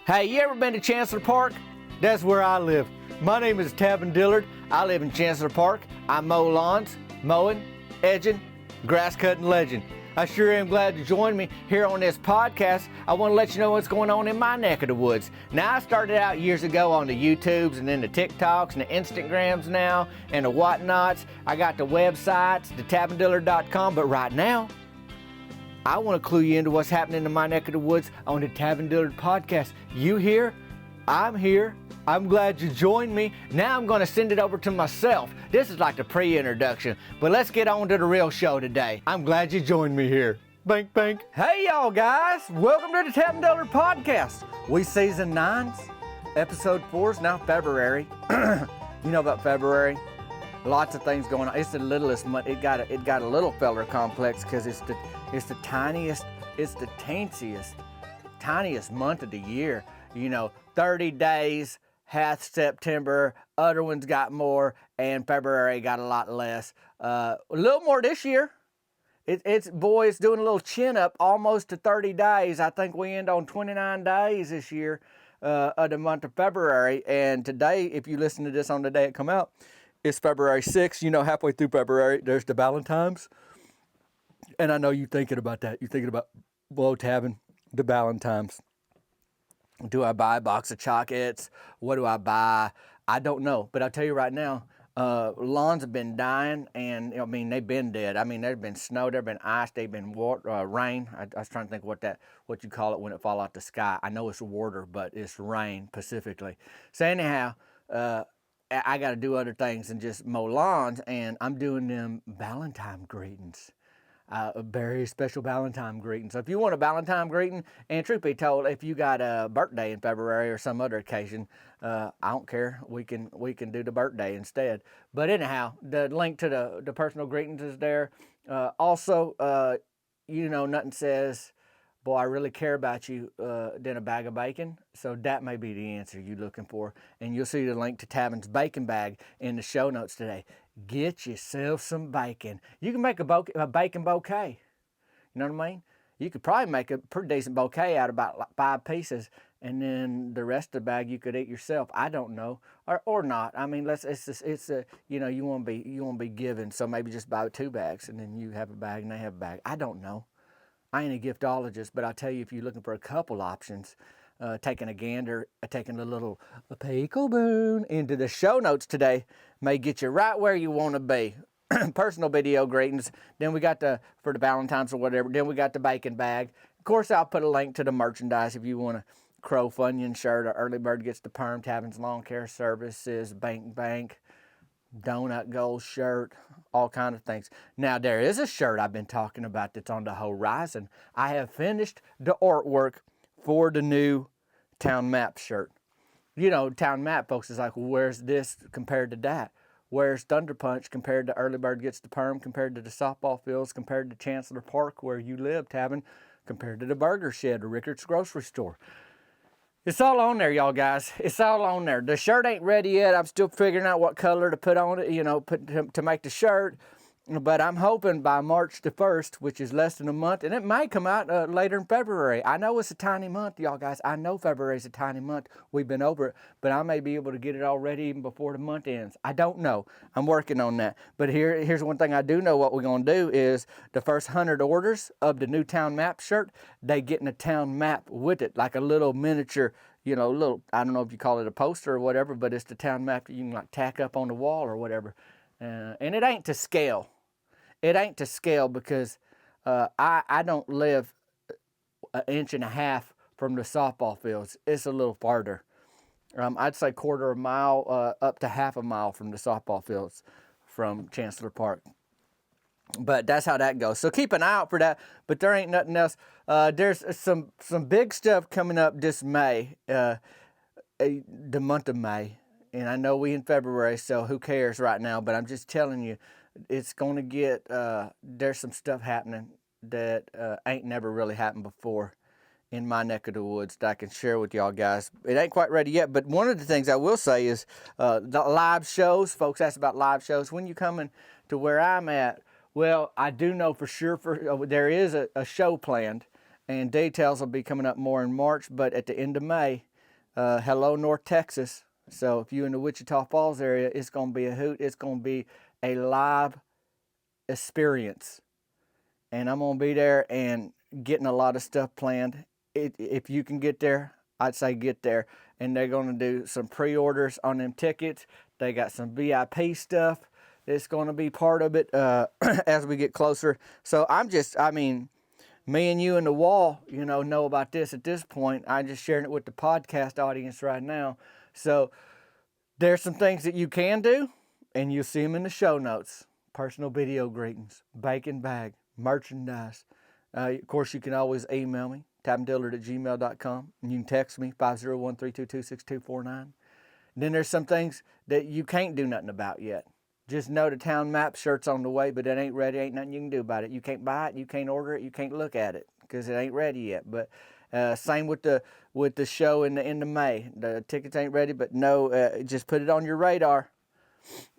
Hey, you ever been to Chancellor Park? That's where I live. My name is Tavin Dillard. I live in Chancellor Park. I mow lawns, mowing, edging, grass cutting legend. I sure am glad to join me here on this podcast. I want to let you know what's going on in my neck of the woods. Now, I started out years ago on the YouTubes and then the TikToks and the Instagrams now and the whatnots. I got the websites, the tavindillard.com, but right now, I want to clue you into what's happening in my neck of the woods on the Tavin Dillard podcast. You here? I'm here. I'm glad you joined me. Now I'm going to send it over to myself. This is like the pre-introduction, but let's get on to the real show today. I'm glad you joined me here. Bank, bank. Hey, y'all guys. Welcome to the Tavin Dillard podcast. We season 9's, episode 4's now February. You know about February? Lots of things going on. It's the littlest month. It got a little feller complex because it's the tiniest, it's the tiniest month of the year. You know, 30 days, half September, other ones got more, and February got a lot less. A little more this year. It's doing a little chin up almost to 30 days. I think we end on 29 days this year of the month of February. And today, if you listen to this on the day it come out, it's February 6th. You know, halfway through February, there's the Valentine's. And I know you're thinking about that. You're thinking about, well, Tavin, the Valentine's. Do I buy a box of chocolates? What do I buy? I don't know. But I'll tell you right now, lawns have been dying, and I mean, they've been dead. I mean, there's been snow, there's been ice, there's been water, rain. I was trying to think what you call it when it fall out the sky. I know it's water, but it's rain specifically. So anyhow, I got to do other things than just mow lawns, and I'm doing them Valentine greetings. A very special Valentine greeting. So if you want a Valentine greeting, and truth be told, if you got a birthday in February or some other occasion, I don't care. We can do the birthday instead. But anyhow, the link to the personal greetings is there. Also, you know, nothing says, boy, I really care about you than a bag of bacon. So that may be the answer you're looking for. And you'll see the link to Tavin's bacon bag in the show notes today. Get yourself some bacon. You can make a bacon bouquet. You know what I mean? You could probably make a pretty decent bouquet out of about 5 pieces, and then the rest of the bag you could eat yourself. I don't know, or not. I mean, you know, you want to be giving, so maybe just buy 2 bags, and then you have a bag and they have a bag. I don't know. I ain't a giftologist, but I'll tell you, if you're looking for a couple options, taking a gander, taking a little peekaboo into the show notes today may get you right where you want to be. Personal video greetings. Then we got for the Valentine's or whatever. Then we got the bacon bag. Of course, I'll put a link to the merchandise if you want a Crow Funyun shirt, or Early Bird Gets the Perm, Tavin's Lawn Care Services, Bank, Donut Gold shirt, all kind of things. Now, there is a shirt I've been talking about that's on the horizon. I have finished the artwork for the new Town Map shirt. You know, Town Map, folks, is like, well, where's this compared to that? Where's Thunder Punch compared to Early Bird Gets the Perm, compared to the softball fields, compared to Chancellor Park, where you live, Tavin, compared to the Burger Shed or Rickard's Grocery Store? It's all on there, y'all guys. It's all on there. The shirt ain't ready yet. I'm still figuring out what color to put on it, you know, to make the shirt. But I'm hoping by March the 1st, which is less than a month, and it may come out later in February. I know it's a tiny month, y'all guys. I know February is a tiny month. We've been over it, but I may be able to get it all ready even before the month ends. I don't know. I'm working on that. But here's one thing I do know what we're going to do is the first 100 orders of the new Town Map shirt, they getting a town map with it, like a little miniature, you know, I don't know if you call it a poster or whatever, but it's the town map that you can like tack up on the wall or whatever. And it ain't to scale. It ain't to scale because I don't live 1.5 inches from the softball fields. It's a little farther. I'd say 1/4 mile up to 1/2 mile from the softball fields from Chancellor Park. But that's how that goes. So keep an eye out for that. But there ain't nothing else. There's some big stuff coming up this May, the month of May. And I know we in February, so who cares right now? But I'm just telling you, it's going to get, there's some stuff happening that ain't never really happened before in my neck of the woods that I can share with y'all guys. It ain't quite ready yet, but one of the things I will say is the live shows. Folks ask about live shows. When you coming to where I'm at? Well, I do know for sure there is a show planned, and details will be coming up more in March, but at the end of May, hello, North Texas. So if you're in the Wichita Falls area, it's going to be a hoot. It's going to be a live experience. And I'm going to be there and getting a lot of stuff planned. If you can get there, I'd say get there. And they're going to do some pre-orders on them tickets. They got some VIP stuff. It's going to be part of it as we get closer. So me and you and the wall, know about this at this point. I'm just sharing it with the podcast audience right now. So there's some things that you can do, and you'll see them in the show notes. Personal video greetings, bacon bag, merchandise. Of course, you can always email me, tabandillard@gmail.com, and you can text me, 501-322-6249. Then there's some things that you can't do nothing about yet. Just know the town map shirt's on the way, but it ain't ready. Ain't nothing you can do about it. You can't buy it. You can't order it. You can't look at it because it ain't ready yet. But same with the show in the end of May. The tickets ain't ready, but no, just put it on your radar.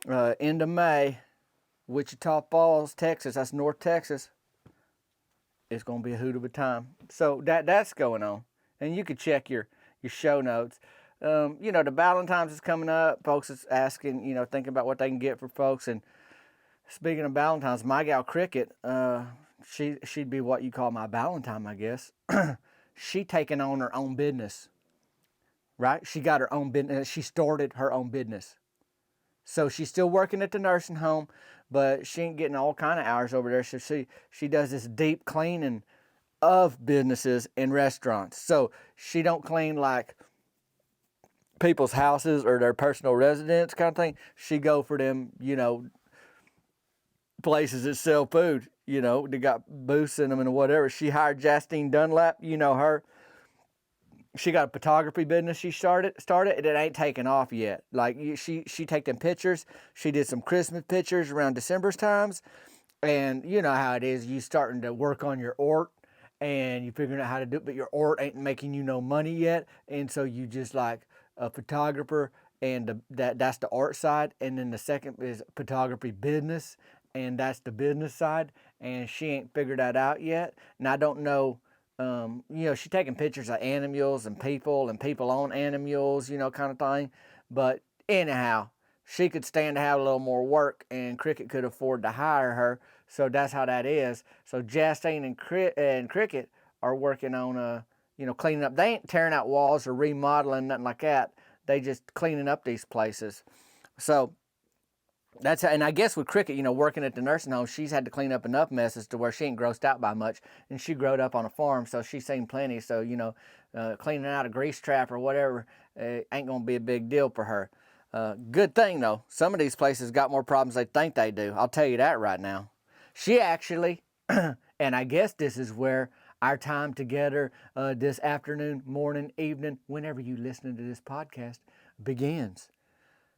End of May, Wichita Falls, Texas. That's North Texas. It's gonna be a hoot of a time. So that's going on, and you could check your show notes. The Valentine's is coming up. Folks is asking, thinking about what they can get for folks. And speaking of Valentine's, my gal Cricket, she'd be what you call my Valentine, I guess. She taking on her own business, right? She got her own business. She started her own business. So she's still working at the nursing home, but she ain't getting all kind of hours over there. So she does this deep cleaning of businesses and restaurants. So she don't clean like people's houses or their personal residence kind of thing. She go for them, places that sell food, they got booths in them and whatever. She hired Jasteen Dunlap, her. She got a photography business she started, and it ain't taken off yet. Like, she take them pictures. She did some Christmas pictures around December's times. And you know how it is. You starting to work on your art, and you figuring out how to do it, but your art ain't making you no money yet. And so you just like a photographer, and that's the art side. And then the second is photography business, and that's the business side. And she ain't figured that out yet. And I don't know. She's taking pictures of animals and people on animals, kind of thing. But anyhow, she could stand to have a little more work, and Cricket could afford to hire her. So that's how that is. So Jasteen and Cricket are working on, cleaning up. They ain't tearing out walls or remodeling, nothing like that. They just cleaning up these places. So that's how, and I guess with Cricket, working at the nursing home, she's had to clean up enough messes to where she ain't grossed out by much. And she growed up on a farm, so she's seen plenty. So, cleaning out a grease trap or whatever ain't going to be a big deal for her. Good thing, though. Some of these places got more problems than they think they do. I'll tell you that right now. She actually, and I guess this is where our time together this afternoon, morning, evening, whenever you listen to this podcast, begins.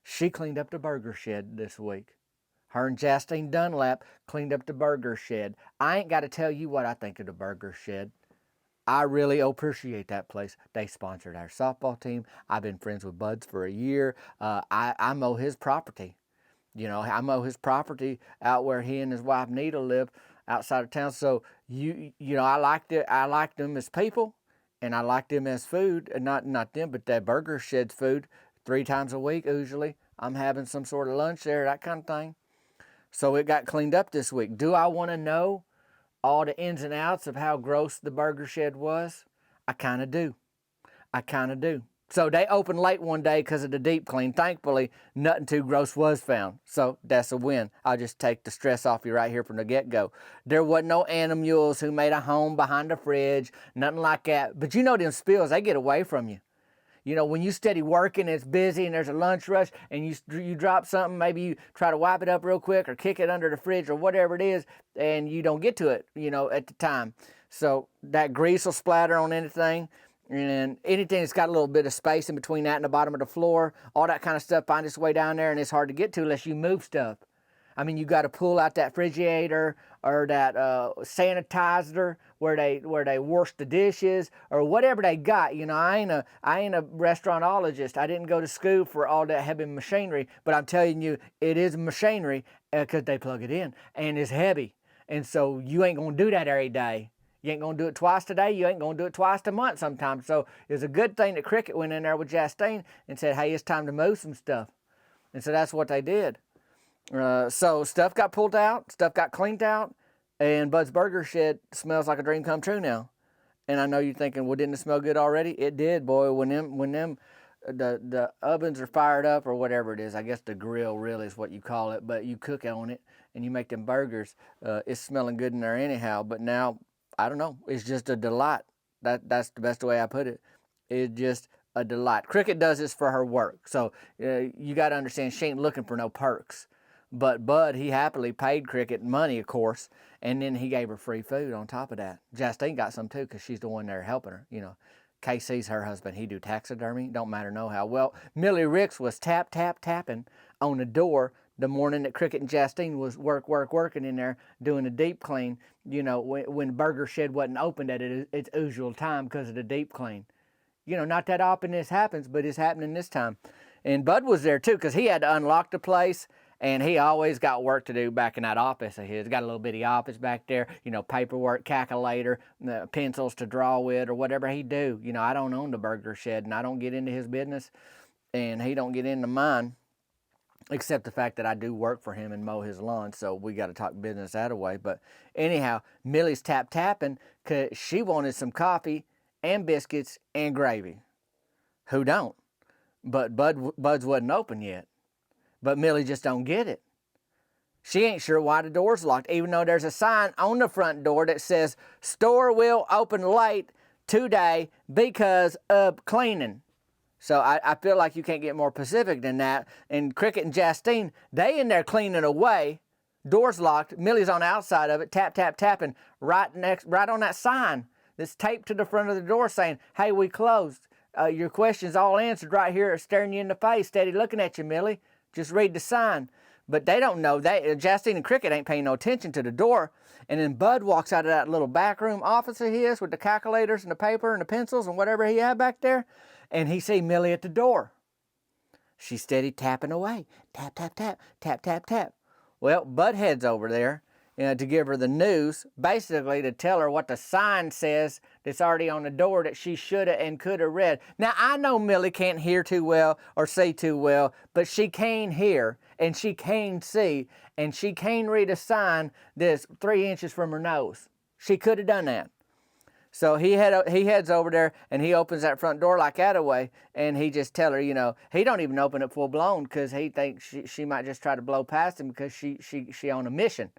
She cleaned up the burger shed this week. Her and Jasteen Dunlap cleaned up the burger shed. I ain't got to tell you what I think of the burger shed. I really appreciate that place. They sponsored our softball team. I've been friends with Buds for a year. I mow his property. I mow his property out where he and his wife Nita live outside of town. So I like them as people, and I like them as food. And not them, but that burger shed's food. 3 times a week, usually. I'm having some sort of lunch there, that kind of thing. So it got cleaned up this week. Do I want to know all the ins and outs of how gross the burger shed was? I kind of do. So they opened late one day because of the deep clean. Thankfully, nothing too gross was found. So that's a win. I'll just take the stress off you right here from the get-go. There wasn't no animals who made a home behind the fridge, nothing like that. But them spills, they get away from you. When you steady working, it's busy, and there's a lunch rush, and you drop something, maybe you try to wipe it up real quick or kick it under the fridge or whatever it is, and you don't get to it, at the time. So that grease will splatter on anything, and anything that's got a little bit of space in between that and the bottom of the floor, all that kind of stuff finds its way down there, and it's hard to get to unless you move stuff. I mean, you got to pull out that Frigidator or that sanitizer where they wash the dishes or whatever they got. I ain't a restaurantologist. I didn't go to school for all that heavy machinery, but I'm telling you, it is machinery because they plug it in and it's heavy. And so you ain't gonna do that every day. You ain't going to do it twice today. You ain't going to do it twice a month sometimes. So it was a good thing that Cricket went in there with Jasteen and said, hey, it's time to move some stuff. And so that's what they did. So stuff got pulled out, stuff got cleaned out, and Bud's Burger Shed smells like a dream come true now. And I know you're thinking, well, didn't it smell good already? It did, boy. When the ovens are fired up or whatever it is, I guess the grill really is what you call it, but you cook on it and you make them burgers, it's smelling good in there anyhow. But now, I don't know, it's just a delight. That's the best way I put it. It's just a delight. Cricket does this for her work, so you got to understand she ain't looking for no perks. But Bud, he happily paid Cricket money, of course, and then he gave her free food on top of that. Jasteen got some too, because she's the one there helping her. You know, KC's her husband. He do taxidermy. Don't matter no how. Well, Millie Ricks was tapping on the door the morning that Cricket and Jasteen was working in there doing a deep clean. You know, when Burger Shed wasn't opened at its usual time because of the deep clean. You know, not that often this happens, but it's happening this time. And Bud was there too, because he had to unlock the place. And he always got work to do back in that office of his. Got a little bitty office back there, you know, paperwork, calculator, pencils to draw with, or whatever he do. You know, I don't own the Burger Shed, and I don't get into his business, and he don't get into mine, except the fact that I do work for him and mow his lawn, so we got to talk business that way. But anyhow, Millie's tapping because she wanted some coffee and biscuits and gravy. Who don't? But Bud's wasn't open yet. But Millie just don't get it. She ain't sure why the door's locked, even though there's a sign on the front door that says, store will open late today because of cleaning. So I feel like you can't get more specific than that. And Cricket and Jasteen, they in there cleaning away. Door's locked. Millie's on the outside of it, tapping right on that sign that's taped to the front of the door saying, hey, we closed. Your question's all answered right here, staring you in the face, steady looking at you, Millie. Just read the sign. But they don't know. Jasteen and Cricket ain't paying no attention to the door. And then Bud walks out of that little back room office of his with the calculators and the paper and the pencils and whatever he had back there. And he see Millie at the door. She's steady tapping away. Tap. Well, Bud heads over there to give her the news, basically to tell her what the sign says that's already on the door that she shoulda and coulda read. Now, I know Millie can't hear too well or see too well, but she can hear and she can see and she can read a sign that's 3 inches from her nose. She could have done that. So he heads over there and he opens that front door like that away and he just tell her, you know, he don't even open it full blown because he thinks she might just try to blow past him because she on a mission.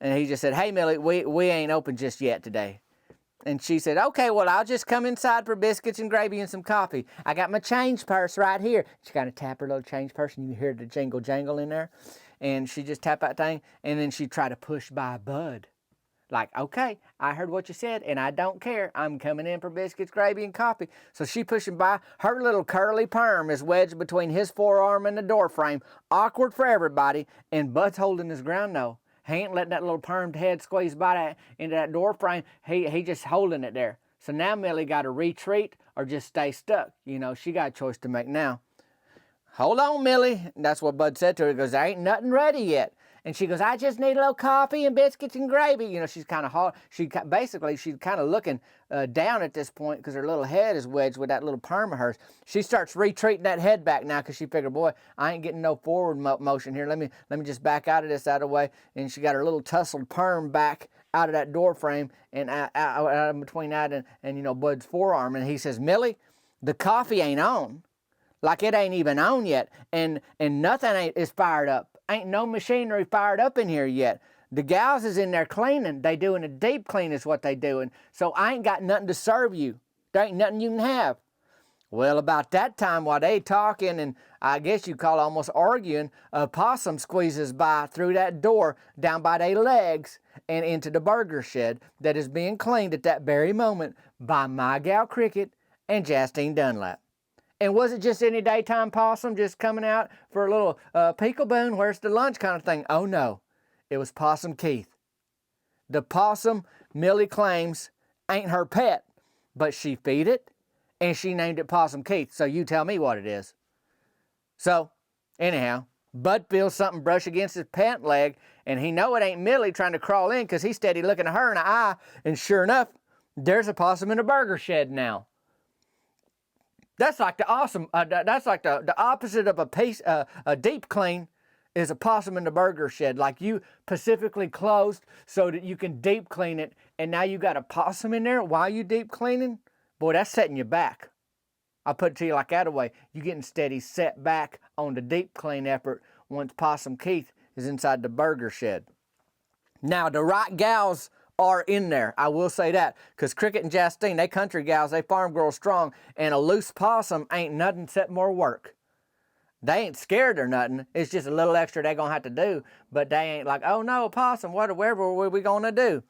And he just said, hey, Millie, we ain't open just yet today. And she said, okay, well, I'll just come inside for biscuits and gravy and some coffee. I got my change purse right here. She kind of tap her little change purse, and you hear the jangle in there. And she just tap that thing, and then she try to push by Bud. Like, okay, I heard what you said, and I don't care. I'm coming in for biscuits, gravy, and coffee. So she pushing by. Her little curly perm is wedged between his forearm and the door frame. Awkward for everybody, and Bud's holding his ground, though. He ain't letting that little permed head squeeze by into that door frame. He just holding it there. So now Millie got to retreat or just stay stuck. You know, she got a choice to make now. Hold on, Millie. That's what Bud said to her. He goes, there ain't nothing ready yet. And she goes, I just need a little coffee and biscuits and gravy. You know, she's kind of hard. She's kind of looking down at this point because her little head is wedged with that little perm of hers. She starts retreating that head back now because she figured, boy, I ain't getting no forward motion here. Let me just back out of this out of the way. And she got her little tussled perm back out of that door frame and out between that and you know, Bud's forearm. And he says, Millie, the coffee ain't on. Like it ain't even on yet. And nothing is fired up. Ain't no machinery fired up in here yet. The gals is in there cleaning. They doing a deep clean is what they doing. So I ain't got nothing to serve you. There ain't nothing you can have. Well, about that time while they talking and I guess you call almost arguing, a possum squeezes by through that door down by their legs and into the burger shed that is being cleaned at that very moment by my gal Cricket and Jasteen Dunlap. And was it just any daytime possum just coming out for a little peekaboo, where's the lunch kind of thing? Oh no, it was Possum Keith. The possum Millie claims ain't her pet, but she feed it and she named it Possum Keith. So you tell me what it is. So anyhow, Bud feels something brush against his pant leg And he know it ain't Millie trying to crawl in because he's steady looking at her in the eye. And sure enough, there's a possum in a burger shed now. That's like the the opposite of a deep clean is a possum in the burger shed. Like you specifically closed so that you can deep clean it, and now you got a possum in there while you deep cleaning. Boy, that's setting you back. I'll put it to you like that way. You're getting steady set back on the deep clean effort once Possum Keith is inside the burger shed. Now, the right gals are in there. I will say that, because Cricket and Jasteen, they country gals, they farm girls strong, and a loose possum ain't nothing except more work. They ain't scared or nothing. It's just a little extra they gonna have to do, but they ain't like, oh no, a possum, whatever are we gonna do?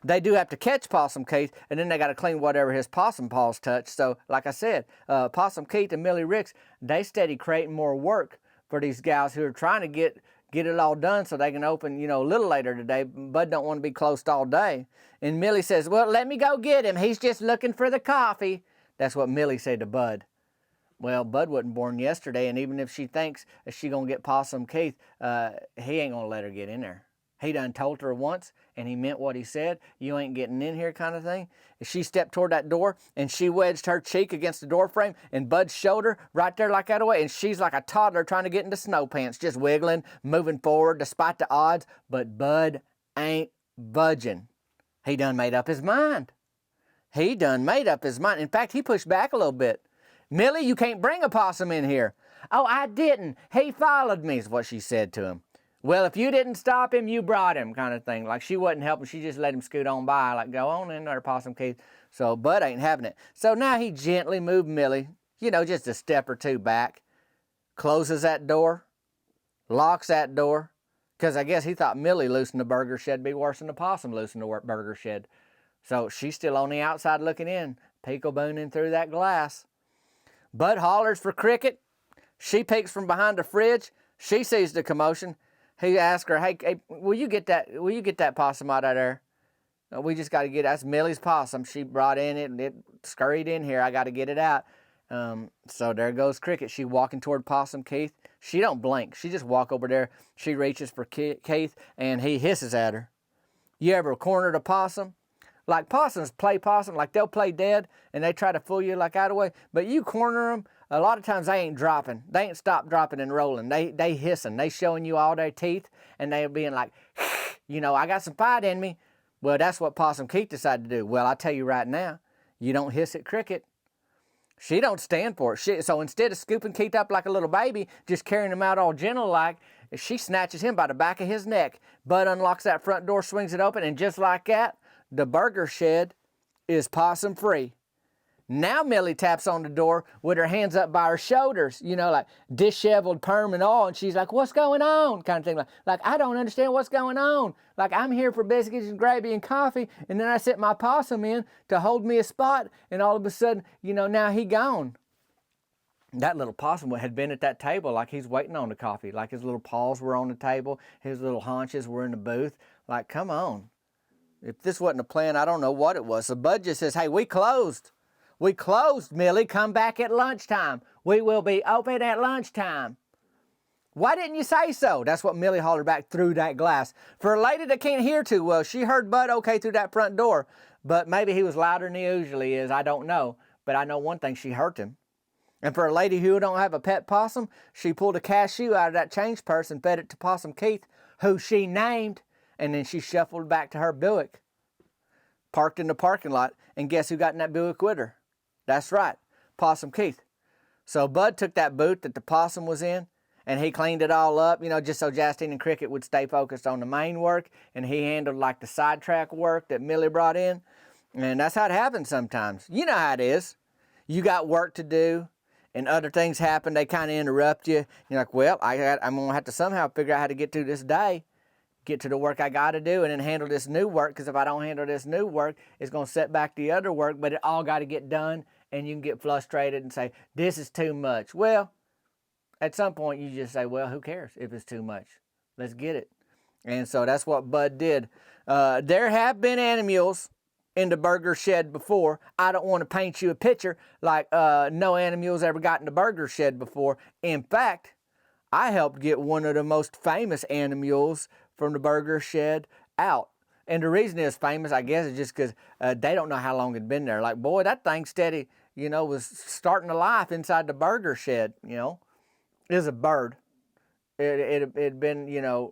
They do have to catch Possum Keith, and then they got to clean whatever his possum paws touch. So, like I said, Possum Keith and Millie Ricks, they steady creating more work for these gals who are trying to get it all done so they can open, a little later today. Bud don't want to be closed all day. And Millie says, well, let me go get him. He's just looking for the coffee. That's what Millie said to Bud. Well, Bud wasn't born yesterday, and even if she thinks that she going to get Possum Keith, he ain't going to let her get in there. He done told her once, and he meant what he said. You ain't getting in here kind of thing. She stepped toward that door, and she wedged her cheek against the door frame, and Bud's shoulder right there like that away. And she's like a toddler trying to get into snow pants, just wiggling, moving forward despite the odds. But Bud ain't budging. He done made up his mind. He done made up his mind. In fact, he pushed back a little bit. Millie, you can't bring a possum in here. Oh, I didn't. He followed me, is what she said to him. Well, if you didn't stop him, you brought him, kind of thing. Like she wasn't helping. She just let him scoot on by, like, go on in there, Possum Keith. So Bud ain't having it. So now he gently moved Millie, just a step or two back, closes that door, locks that door, because I guess he thought Millie loosing the burger shed would be worse than the possum loosing the burger shed. So she's still on the outside looking in, peekabooning through that glass. Bud hollers for Cricket. She peeks from behind the fridge. She sees the commotion. He asked her, hey, will you get that possum out of there? We just got to get it. That's Millie's possum. She brought in it, and it scurried in here. I got to get it out. So there goes Cricket. She walking toward Possum Keith. She don't blink. She just walk over there. She reaches for Keith, and he hisses at her. You ever cornered a possum? Like possums play possum, like they'll play dead, and they try to fool you like out of the way. But you corner them, a lot of times they ain't dropping. They ain't stopped dropping and rolling. They hissing. They showing you all their teeth, and they being like, I got some fight in me. Well, that's what Possum Keith decided to do. Well, I tell you right now, you don't hiss at Cricket. She don't stand for it. So instead of scooping Keith up like a little baby, just carrying him out all gentle like, she snatches him by the back of his neck. Bud unlocks that front door, swings it open, and just like that, the burger shed is possum free. Now Millie taps on the door with her hands up by her shoulders, like disheveled perm and all, and she's like, what's going on? Kind of thing. Like, I don't understand what's going on. Like, I'm here for biscuits and gravy and coffee, and then I set my possum in to hold me a spot, and all of a sudden, now he gone. That little possum had been at that table like he's waiting on the coffee, like his little paws were on the table, his little haunches were in the booth. Like, come on. If this wasn't a plan, I don't know what it was. So Bud just says, hey, we closed. We closed, Millie. Come back at lunchtime. We will be open at lunchtime. Why didn't you say so? That's what Millie hollered back through that glass. For a lady that can't hear too well, she heard Bud okay through that front door. But maybe he was louder than he usually is. I don't know. But I know one thing, she hurt him. And for a lady who don't have a pet possum, she pulled a cashew out of that change purse and fed it to Possum Keith, who she named. And then she shuffled back to her Buick, parked in the parking lot. And guess who got in that Buick with her? That's right, Possum Keith. So Bud took that boot that the possum was in, and he cleaned it all up, just so Jasteen and Cricket would stay focused on the main work, and he handled like the sidetrack work that Millie brought in. And that's how it happens sometimes. You know how it is. You got work to do, and other things happen. They kind of interrupt you. You're like, well, I'm going to have to somehow figure out how to get through this day, get to the work I got to do, and then handle this new work, because if I don't handle this new work, it's going to set back the other work, but it all got to get done, and you can get frustrated and say, this is too much. Well, at some point, you just say, well, who cares if it's too much? Let's get it. And so that's what Bud did. There have been animals in the burger shed before. I don't want to paint you a picture like no animals ever got in the burger shed before. In fact, I helped get one of the most famous animals from the burger shed out. And the reason it's famous, I guess, is just because they don't know how long it'd been there. Like, boy, that thing steady, was starting to life inside the burger shed, It was a bird. It'd been,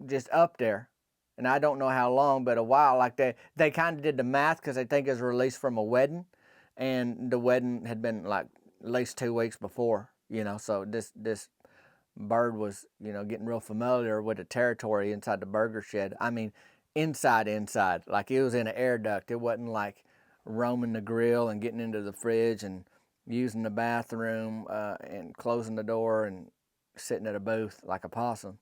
just up there. And I don't know how long, but a while. Like they kind of did the math because they think it was released from a wedding. And the wedding had been like at least 2 weeks before, So this bird was, getting real familiar with the territory inside the burger shed. I mean, inside, like it was in an air duct. It wasn't like roaming the grill and getting into the fridge and using the bathroom and closing the door and sitting at a booth like a possum.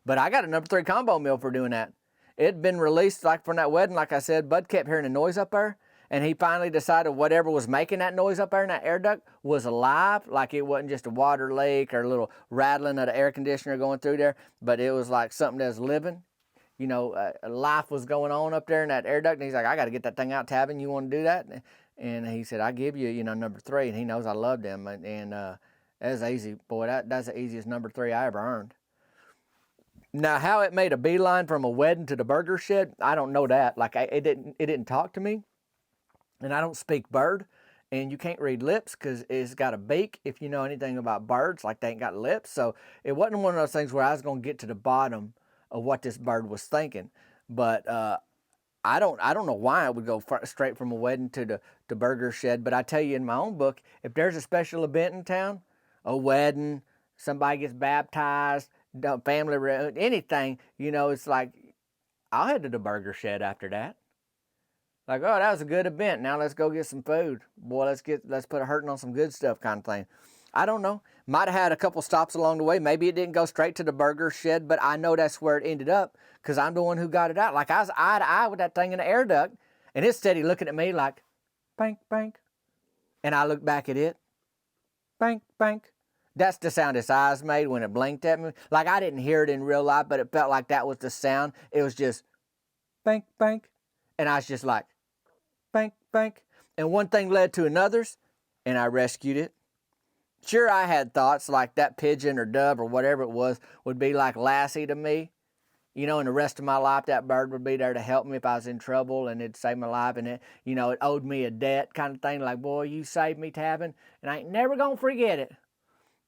But I got a number 3 combo meal for doing that. It'd been released like from that wedding, like I said. Bud kept hearing a noise up there, and he finally decided whatever was making that noise up there in that air duct was alive, like it wasn't just a water leak or a little rattling of the air conditioner going through there, but it was like something that was living. Life was going on up there in that air duct, and he's like, I got to get that thing out, Tavin. You want to do that? And he said, I give you, number 3, and he knows I loved him, and that's easy. Boy, that's the easiest number 3 I ever earned. Now, how it made a beeline from a wedding to the burger shed, I don't know that. Like, it didn't talk to me, and I don't speak bird, and you can't read lips because it's got a beak. If you know anything about birds, like they ain't got lips, so it wasn't one of those things where I was going to get to the bottom of what this bird was thinking. But I don't know why I would go straight from a wedding to the burger shed. But I tell you, in my own book, if there's a special event in town, a wedding, somebody gets baptized, family reunion, anything, it's like I'll head to the burger shed after that. Like, oh, that was a good event. Now let's go get some food. Boy, let's put a hurting on some good stuff kind of thing. I don't know. Might have had a couple stops along the way. Maybe it didn't go straight to the burger shed, but I know that's where it ended up because I'm the one who got it out. Like I was eye to eye with that thing in the air duct, and it's steady looking at me like, bank, bank. And I looked back at it, bank, bank. That's the sound its eyes made when it blinked at me. Like I didn't hear it in real life, but it felt like that was the sound. It was just bank, bank. And I was just like, bank, bank. And one thing led to another's, and I rescued it. Sure, I had thoughts like that pigeon or dove or whatever it was would be like Lassie to me. And the rest of my life, that bird would be there to help me if I was in trouble, and it'd save my life, and it owed me a debt kind of thing. Like, boy, you saved me, Tavin, and I ain't never gonna forget it.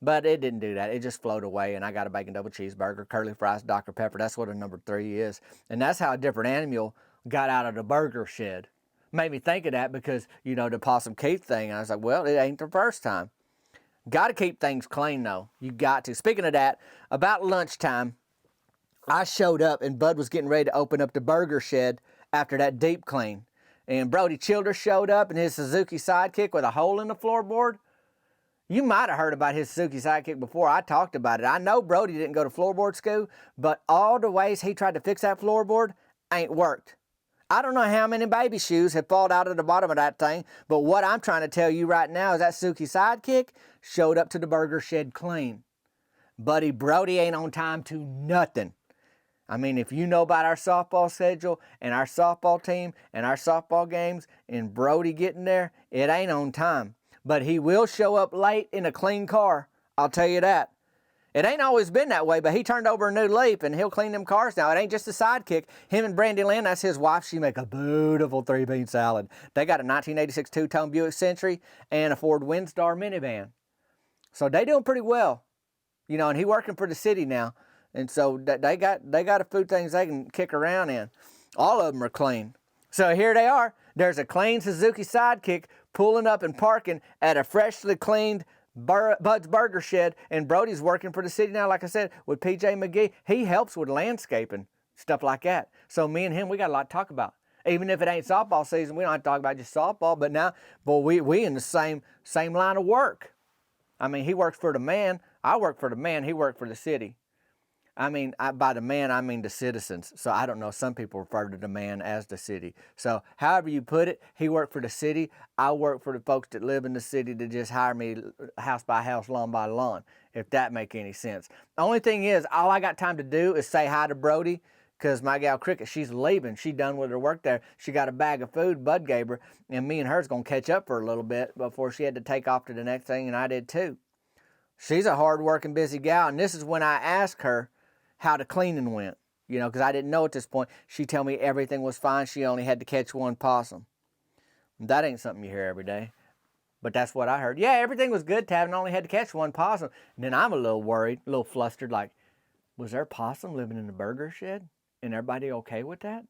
But it didn't do that. It just floated away, and I got a bacon double cheeseburger, curly fries, Dr. Pepper. That's what a number 3 is. And that's how a different animal got out of the burger shed. Made me think of that because, the Possum Keith thing. And I was like, well, it ain't the first time. Got to keep things clean, though. You got to. Speaking of that, about lunchtime, I showed up, and Bud was getting ready to open up the burger shed after that deep clean. And Brody Childers showed up in his Suzuki Sidekick with a hole in the floorboard. You might have heard about his Suzuki Sidekick before. I talked about it. I know Brody didn't go to floorboard school, but all the ways he tried to fix that floorboard ain't worked. I don't know how many baby shoes have fallen out of the bottom of that thing, but what I'm trying to tell you right now is that Suzuki Sidekick showed up to the burger shed clean. Buddy Brody ain't on time to nothing. I mean, if you know about our softball schedule and our softball team and our softball games and Brody getting there, it ain't on time. But he will show up late in a clean car. I'll tell you that. It ain't always been that way, but he turned over a new leaf, and he'll clean them cars now. It ain't just a Sidekick. Him and Brandy Lynn, that's his wife, she make a beautiful 3-bean salad. They got a 1986 two-tone Buick Century and a Ford Windstar minivan. So they doing pretty well. And he working for the city now. And so they got a few things they can kick around in. All of them are clean. So here they are. There's a clean Suzuki Sidekick pulling up and parking at a freshly cleaned Bud's Burger Shed, and Brody's working for the city now, like I said, with PJ McGee. He helps with landscaping, stuff like that. So me and him, we got a lot to talk about. Even if it ain't softball season, we don't have to talk about just softball, but now, boy, we in the same line of work. I mean, he works for the man. I work for the man. He worked for the city. I mean, by the man, I mean the citizens. So I don't know. Some people refer to the man as the city. So however you put it, he worked for the city. I work for the folks that live in the city to just hire me house by house, lawn by lawn, if that make any sense. The only thing is, all I got time to do is say hi to Brody, because my gal Cricket, she's leaving. She done with her work there. She got a bag of food Bud gave her, and me and her's going to catch up for a little bit before she had to take off to the next thing, and I did too. She's a hard-working, busy gal, and this is when I asked her how the cleaning went. you know, because I didn't know at this point. She told me everything was fine. She only had to catch one possum. That ain't something you hear every day. But that's what I heard. Yeah, everything was good, Tavin. Only had to catch one possum. And then I'm a little worried, a little flustered, like, was there a possum living in the burger shed? And everybody okay with that?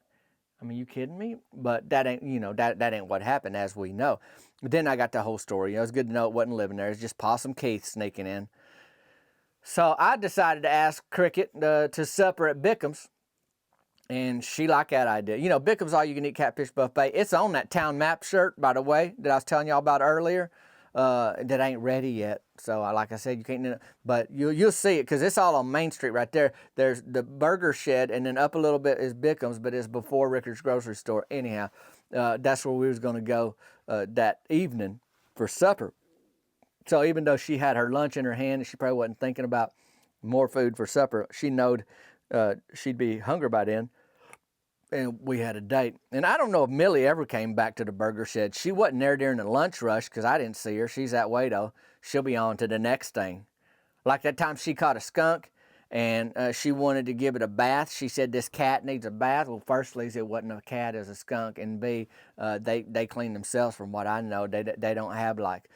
I mean, you kidding me? But that ain't, you know, that ain't what happened, as we know. But then I got the whole story. You know, it was good to know it wasn't living there. It's just Possum Keith sneaking in. So I decided to ask Cricket to supper at Bickham's. And she liked that idea. You know, Bickham's All You Can Eat Catfish Buffet. It's on that town map shirt, by the way, that I was telling y'all about earlier. That ain't ready yet. So, like I said, you can't. But you'll see it because it's all on Main Street right there. There's the burger shed, and then up a little bit is Bickham's, but it's before Rickard's grocery store. Anyhow, that's where we was going to go that evening for supper. So even though she had her lunch in her hand and she probably wasn't thinking about more food for supper, she knowed she'd be hungry by then. And we had a date. And I don't know if Millie ever came back to the burger shed. She wasn't there during the lunch rush because I didn't see her. She's that way, though. She'll be on to the next thing. Like that time she caught a skunk and she wanted to give it a bath. She said, this cat needs a bath. Well, firstly, it wasn't a cat, it was a skunk. And B, they clean themselves from what I know. They don't have like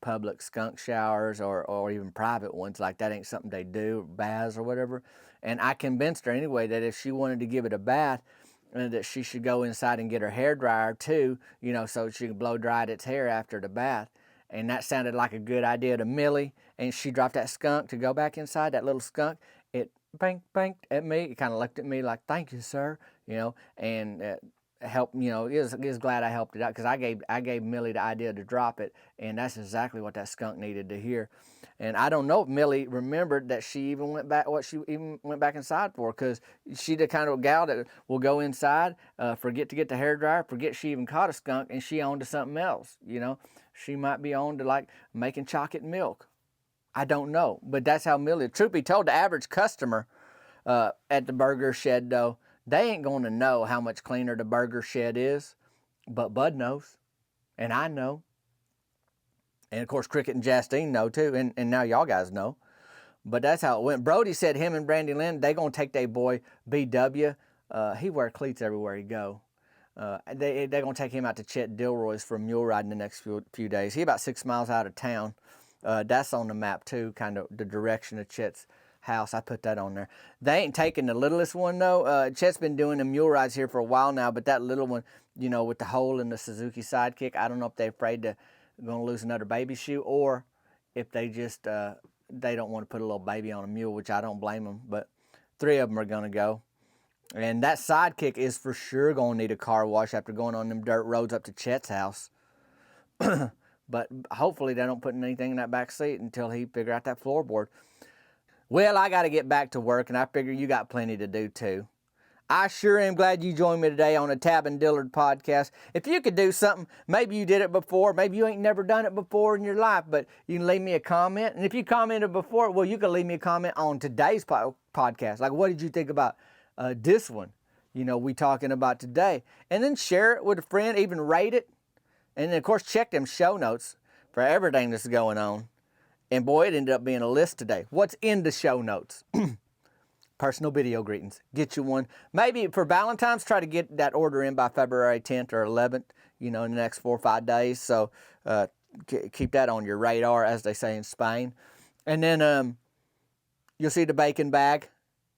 public skunk showers or even private ones. Like that ain't something they do, baths or whatever. And I convinced her anyway that if she wanted to give it a bath, that she should go inside and get her hair dryer too, you know, so she could blow dry its hair after the bath. And that sounded like a good idea to Millie. And she dropped that skunk to go back inside, that little skunk. It banked at me. It kind of looked at me like, thank you, sir, you know, and helped, you know, it was glad I helped it out because I gave Millie the idea to drop it, and that's exactly what that skunk needed to hear. And I don't know if Millie remembered that she even went back, what she even went back inside for, because she's the kind of gal that will go inside, forget to get the hairdryer, forget she even caught a skunk, and she on to something else, you know. She might be on to like making chocolate milk. I don't know, but that's how Millie, truth be told, the average customer at the burger shed, though, they ain't going to know how much cleaner the burger shed is, but Bud knows, and I know. And, of course, Cricket and Jasteen know, too, and now y'all guys know. But that's how it went. Brody said him and Brandy Lynn, they going to take their boy BW. He wear cleats everywhere he go. They going to take him out to Chet Dilroy's for mule riding the next few days. He about 6 miles out of town. That's on the map, too, kind of the direction of Chet's house. I put that on there. They ain't taking the littlest one, though. Chet's been doing the mule rides here for a while now, but that little one, you know, with the hole in the Suzuki Sidekick, I don't know if they're afraid to going to lose another baby shoe, or if they just they don't want to put a little baby on a mule, which I don't blame them. But 3 of them are going to go. And that Sidekick is for sure going to need a car wash after going on them dirt roads up to Chet's house. But hopefully they don't put anything in that back seat until he figure out that floorboard. Well, I got to get back to work, and I figure you got plenty to do too. I sure am glad you joined me today on the Tab and Dillard podcast. If you could do something, maybe you did it before, maybe you ain't never done it before in your life, but you can leave me a comment. And if you commented before, well, you can leave me a comment on today's podcast. Like, what did you think about this one? You know, we talking about today. And then share it with a friend, even rate it. And then, of course, check them show notes for everything that's going on. And boy, it ended up being a list today. What's in the show notes? Personal video greetings. Get you one. Maybe for Valentine's, try to get that order in by February 10th or 11th, you know, in the next 4 or 5 days. So keep that on your radar, as they say in Spain. And then you'll see the bacon bag.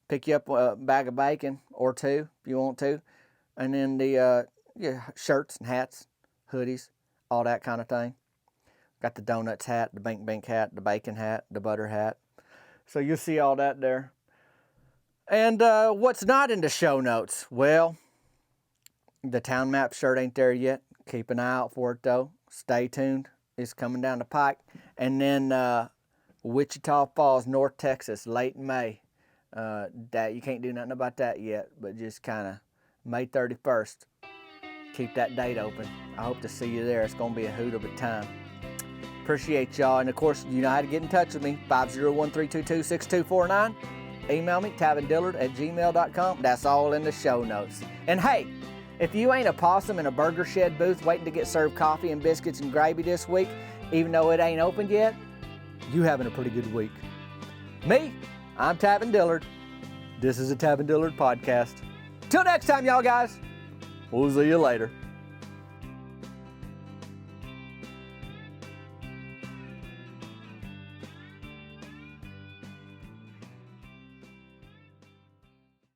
Pick you up a bag of bacon or 2 if you want to. And then the shirts and hats, hoodies, all that kind of thing. Got the donuts hat, the bank hat, the bacon hat, the butter hat. So you'll see all that there. And what's not in the show notes? Well, the town map shirt ain't there yet. Keep an eye out for it, though. Stay tuned. It's coming down the pike. And then Wichita Falls, North Texas, late May. That you can't do nothing about that yet, but just kind of May 31st. Keep that date open. I hope to see you there. It's going to be a hoot of a time. Appreciate y'all. And, of course, you know how to get in touch with me. 501-322-6249. Email me, tavindillard@gmail.com. That's all in the show notes. And hey, if you ain't a possum in a burger shed booth waiting to get served coffee and biscuits and gravy this week, even though it ain't opened yet, you having a pretty good week. Me, I'm Tavin Dillard. This is a Tab and Dillard podcast. Till next time, y'all guys. We'll see you later.